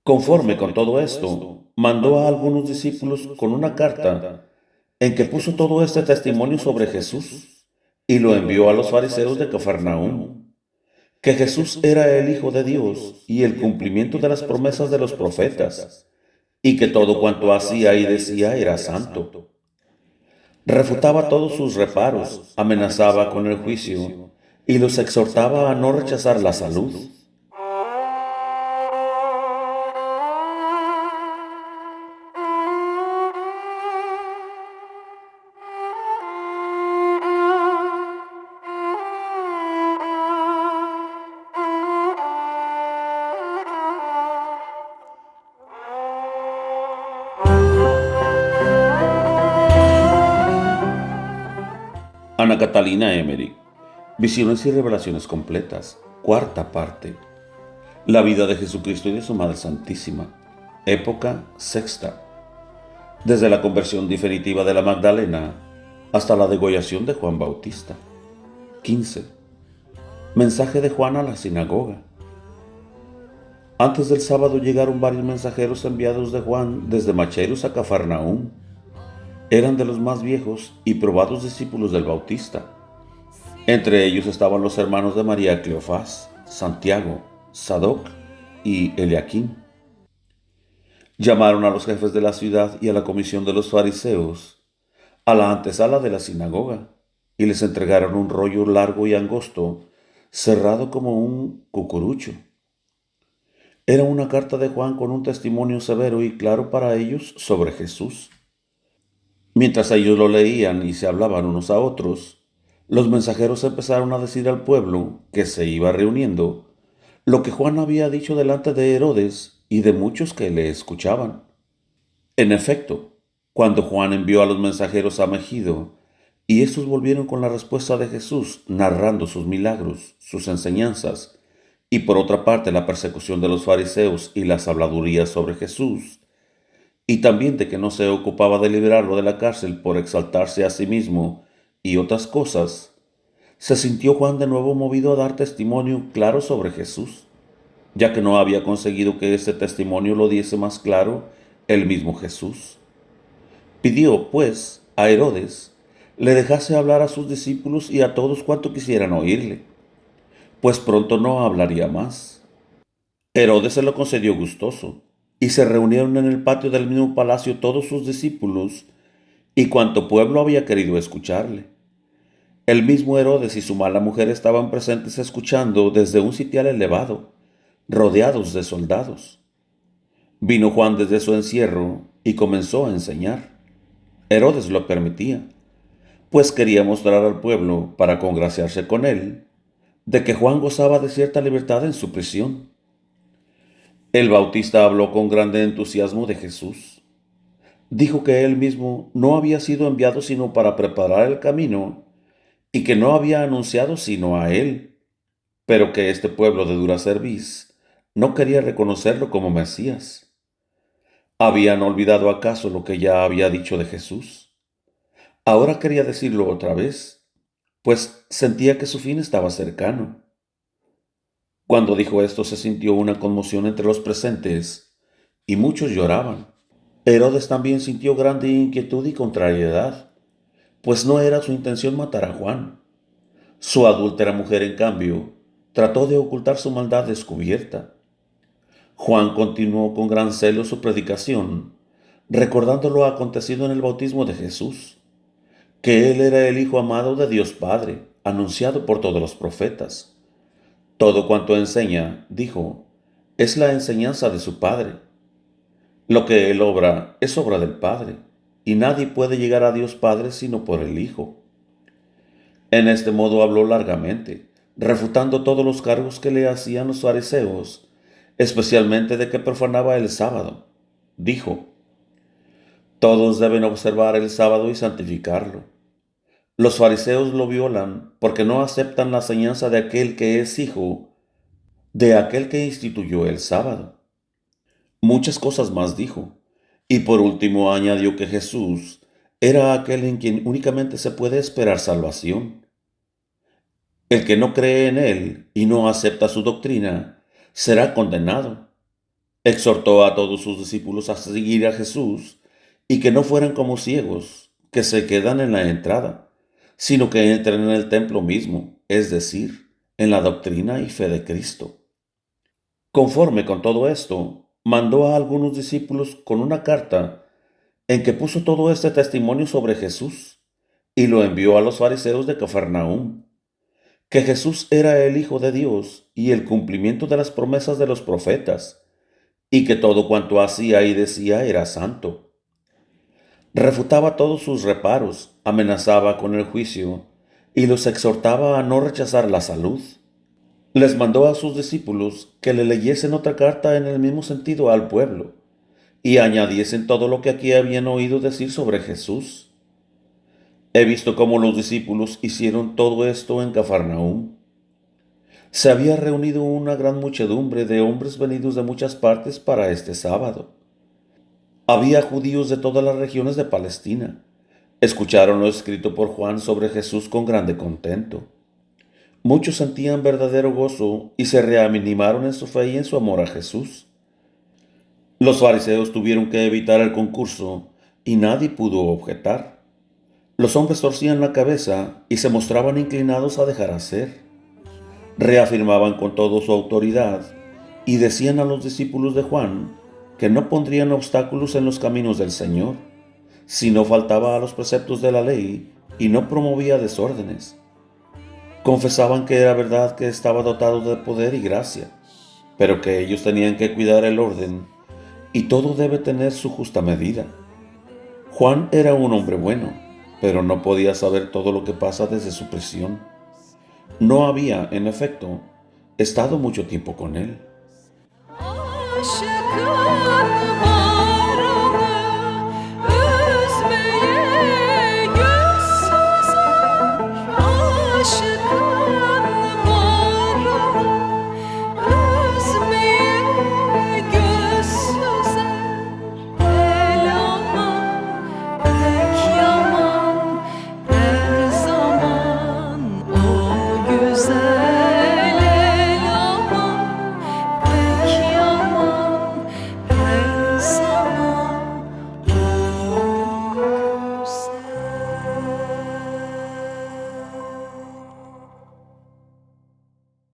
Conforme con todo esto, mandó a algunos discípulos con una carta en que puso todo este testimonio sobre Jesús y lo envió a los fariseos de Cafarnaúm, que Jesús era el Hijo de Dios y el cumplimiento de las promesas de los profetas, y que todo cuanto hacía y decía era santo. Refutaba todos sus reparos, amenazaba con el juicio y los exhortaba a no rechazar la salud. Ana Catalina Emery. Visiones y revelaciones completas. Cuarta parte. La vida de Jesucristo y de su Madre Santísima. Época sexta. Desde la conversión definitiva de la Magdalena hasta la degollación de Juan Bautista. 15. Mensaje de Juan a la sinagoga. Antes del sábado llegaron varios mensajeros enviados de Juan desde Macheros a Cafarnaúm. Eran de los más viejos y probados discípulos del Bautista. Entre ellos estaban los hermanos de María Cleofás, Santiago, Sadoc y Eliaquim. Llamaron a los jefes de la ciudad y a la comisión de los fariseos a la antesala de la sinagoga y les entregaron un rollo largo y angosto, cerrado como un cucurucho. Era una carta de Juan con un testimonio severo y claro para ellos sobre Jesús. Mientras ellos lo leían y se hablaban unos a otros, los mensajeros empezaron a decir al pueblo que se iba reuniendo lo que Juan había dicho delante de Herodes y de muchos que le escuchaban. En efecto, cuando Juan envió a los mensajeros a Megido, y estos volvieron con la respuesta de Jesús, narrando sus milagros, sus enseñanzas, y por otra parte la persecución de los fariseos y las habladurías sobre Jesús, y también de que no se ocupaba de liberarlo de la cárcel por exaltarse a sí mismo y otras cosas, se sintió Juan de nuevo movido a dar testimonio claro sobre Jesús, ya que no había conseguido que ese testimonio lo diese más claro el mismo Jesús. Pidió, pues, a Herodes le dejase hablar a sus discípulos y a todos cuanto quisieran oírle, pues pronto no hablaría más. Herodes se lo concedió gustoso, y se reunieron en el patio del mismo palacio todos sus discípulos y cuanto pueblo había querido escucharle. El mismo Herodes y su mala mujer estaban presentes escuchando desde un sitial elevado, rodeados de soldados. Vino Juan desde su encierro y comenzó a enseñar. Herodes lo permitía, pues quería mostrar al pueblo, para congraciarse con él, de que Juan gozaba de cierta libertad en su prisión. El Bautista habló con grande entusiasmo de Jesús. Dijo que él mismo no había sido enviado sino para preparar el camino y que no había anunciado sino a él, pero que este pueblo de dura cerviz no quería reconocerlo como Mesías. ¿Habían olvidado acaso lo que ya había dicho de Jesús? Ahora quería decirlo otra vez, pues sentía que su fin estaba cercano. Cuando dijo esto se sintió una conmoción entre los presentes y muchos lloraban. Herodes también sintió grande inquietud y contrariedad, pues no era su intención matar a Juan. Su adúltera mujer, en cambio, trató de ocultar su maldad descubierta. Juan continuó con gran celo su predicación, recordando lo acontecido en el bautismo de Jesús, que él era el Hijo amado de Dios Padre, anunciado por todos los profetas. Todo cuanto enseña, dijo, es la enseñanza de su Padre. Lo que él obra es obra del Padre, y nadie puede llegar a Dios Padre sino por el Hijo. En este modo habló largamente, refutando todos los cargos que le hacían los fariseos, especialmente de que profanaba el sábado. Dijo, todos deben observar el sábado y santificarlo. Los fariseos lo violan porque no aceptan la enseñanza de aquel que es hijo, de aquel que instituyó el sábado. Muchas cosas más dijo, y por último añadió que Jesús era aquel en quien únicamente se puede esperar salvación. El que no cree en él y no acepta su doctrina será condenado, Exhortó a todos sus discípulos a seguir a Jesús y que no fueran como ciegos, que se quedan en la entrada, sino que entren en el templo mismo, es decir, en la doctrina y fe de Cristo. Conforme con todo esto, mandó a algunos discípulos con una carta en que puso todo este testimonio sobre Jesús y lo envió a los fariseos de Cafarnaúm, que Jesús era el Hijo de Dios y el cumplimiento de las promesas de los profetas, y que todo cuanto hacía y decía era santo. Refutaba todos sus reparos, amenazaba con el juicio y los exhortaba a no rechazar la salud. Les mandó a sus discípulos que le leyesen otra carta en el mismo sentido al pueblo y añadiesen todo lo que aquí habían oído decir sobre Jesús. He visto cómo los discípulos hicieron todo esto en Cafarnaúm. Se había reunido una gran muchedumbre de hombres venidos de muchas partes para este sábado. Había judíos de todas las regiones de Palestina. Escucharon lo escrito por Juan sobre Jesús con grande contento. Muchos sentían verdadero gozo y se reanimaron en su fe y en su amor a Jesús. Los fariseos tuvieron que evitar el concurso y nadie pudo objetar. Los hombres torcían la cabeza y se mostraban inclinados a dejar hacer. Reafirmaban con todo su autoridad y decían a los discípulos de Juan que no pondrían obstáculos en los caminos del Señor, si no faltaba a los preceptos de la ley y no promovía desórdenes. Confesaban que era verdad que estaba dotado de poder y gracia, pero que ellos tenían que cuidar el orden y todo debe tener su justa medida. Juan era un hombre bueno, pero no podía saber todo lo que pasa desde su prisión. No había, en efecto, estado mucho tiempo con él. Aşkım